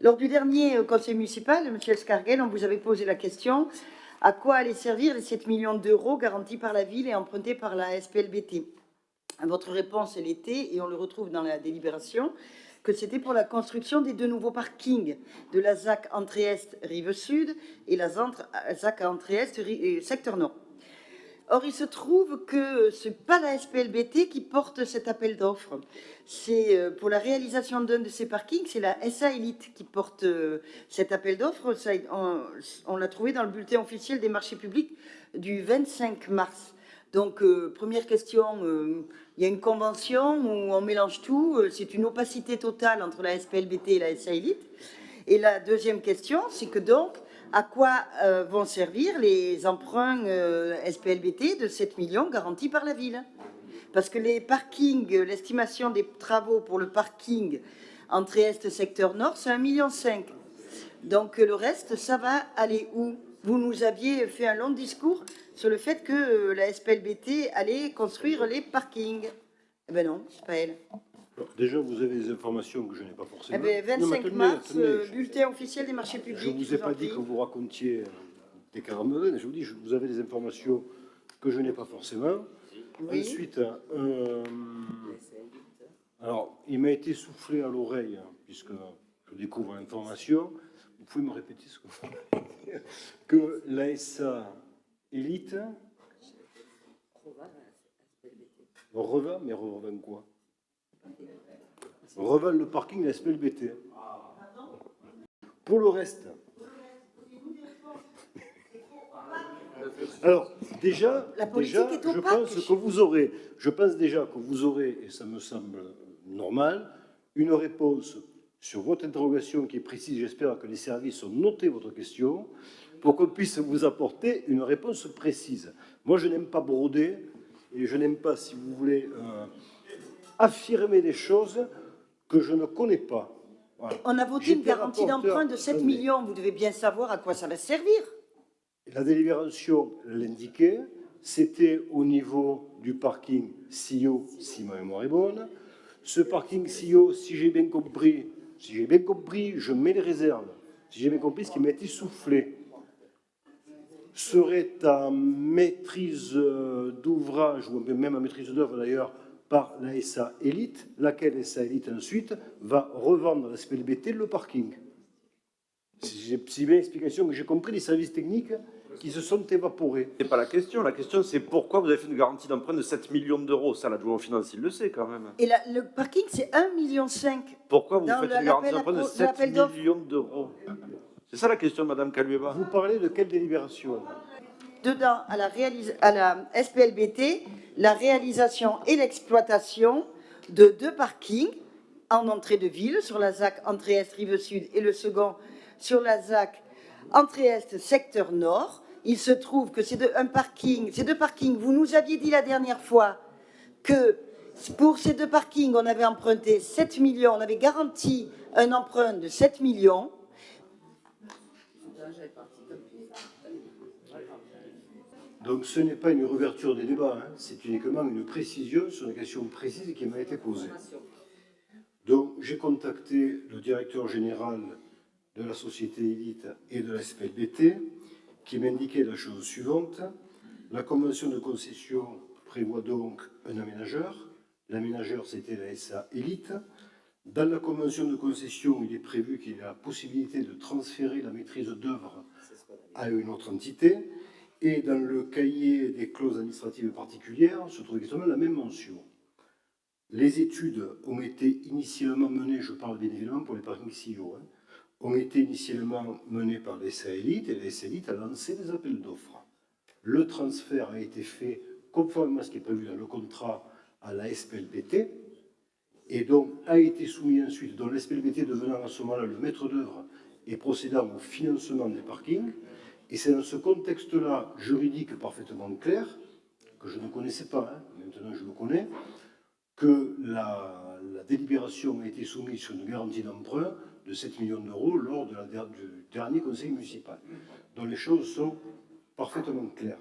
Lors du dernier conseil municipal, M. Escarguel, on vous avait posé la question à quoi allaient servir les 7 millions d'euros garantis par la ville et empruntés par la SPLBT. Votre réponse, elle était, et on le retrouve dans la délibération, que c'était pour la construction des 2 nouveaux parkings de la ZAC entrée-est rive sud et la ZAC entrée-est secteur nord. Or, il se trouve que ce n'est pas la SPLBT qui porte cet appel d'offres. C'est pour la réalisation d'un de ces parkings, c'est la SA Elite qui porte cet appel d'offres. On l'a trouvé dans le bulletin officiel des marchés publics du 25 mars. Donc, première question, il y a une convention où on mélange tout. C'est une opacité totale entre la SPLBT et la SA Elite. Et la deuxième question, c'est que donc, à quoi vont servir les emprunts SPLBT de 7 millions garantis par la ville? Parce que les parkings, l'estimation des travaux pour le parking entrée est secteur nord, c'est 1,5 million. Donc le reste, ça va aller où? Vous nous aviez fait un long discours sur le fait que la SPLBT allait construire les parkings. Eh bien non, c'est pas elle. Alors, déjà, vous avez des informations que je n'ai pas forcément. Eh bien, 25 mars, bulletin officiel des marchés publics. Je ne vous ai pas dit que vous racontiez des caramels. Je vous dis, vous avez des informations que je n'ai pas forcément. Oui. Ensuite, alors, il m'a été soufflé à l'oreille, puisque je découvre l'information. Vous pouvez me répéter ce que vous dites? Que l'ASA Élite revend, mais revend quoi? Revend le parking de la SPLBT. Pour le reste. Alors, déjà je pense déjà que vous aurez, et ça me semble normal, une réponse sur votre interrogation qui est précise. J'espère que les services ont noté votre question pour qu'on puisse vous apporter une réponse précise. Moi, je n'aime pas broder et je n'aime pas, si vous voulez, affirmer des choses que je ne connais pas. Voilà. On a voté une garantie d'emprunt de 7 millions. Vous devez bien savoir à quoi ça va servir. La délibération l'indiquait. C'était au niveau du parking SIO, si ma mémoire est bonne. Ce parking SIO, si j'ai bien compris, je mets les réserves. Si j'ai bien compris, ce qui m'a été soufflé serait en maîtrise d'ouvrage, ou même en maîtrise d'œuvre d'ailleurs, par la SA Elite, laquelle SA Elite ensuite va revendre à la SPLBT le parking. C'est bien l'explication que j'ai compris des services techniques qui se sont évaporés. C'est pas la question c'est pourquoi vous avez fait une garantie d'emprunt de 7 millions d'euros. Ça, l'adjoint aux finances, il le sait quand même. Et le parking, c'est 1,5 million. Pourquoi vous faites une garantie d'emprunt de 7 millions d'euros? C'est ça la question, Madame Kalueba. Vous parlez de quelle délibération? Dedans, à la SPLBT, la réalisation et l'exploitation de 2 parkings en entrée de ville, sur la ZAC entrée-est rive sud et le second sur la ZAC entrée-est secteur nord. Il se trouve que ces deux parkings, vous nous aviez dit la dernière fois que pour ces 2 parkings, on avait emprunté 7 millions, on avait garanti un emprunt de 7 millions. Donc ce n'est pas une réouverture des débats, hein, c'est uniquement une précision sur une question précise qui m'a été posée. Donc j'ai contacté le directeur général de la société Élite et de la SPLBT qui m'indiquait la chose suivante. La convention de concession prévoit donc un aménageur. L'aménageur, c'était la SA Élite. Dans la convention de concession, il est prévu qu'il y ait la possibilité de transférer la maîtrise d'œuvre à une autre entité. Et dans le cahier des clauses administratives particulières se trouve exactement la même mention. Les études ont été initialement menées, je parle bien évidemment pour les parkings SIO, ont été initialement menées par l'SA Elite et l'SA Elite a lancé des appels d'offres. Le transfert a été fait conformément à ce qui est prévu dans le contrat à la SPLBT et donc a été soumis ensuite, dont la SPLBT devenant à ce moment-là le maître d'œuvre et procédant au financement des parkings. Et c'est dans ce contexte-là juridique parfaitement clair, que je ne connaissais pas, hein, maintenant je le connais, que la délibération a été soumise sur une garantie d'emprunt de 7 millions d'euros lors du dernier conseil municipal, dont les choses sont parfaitement claires.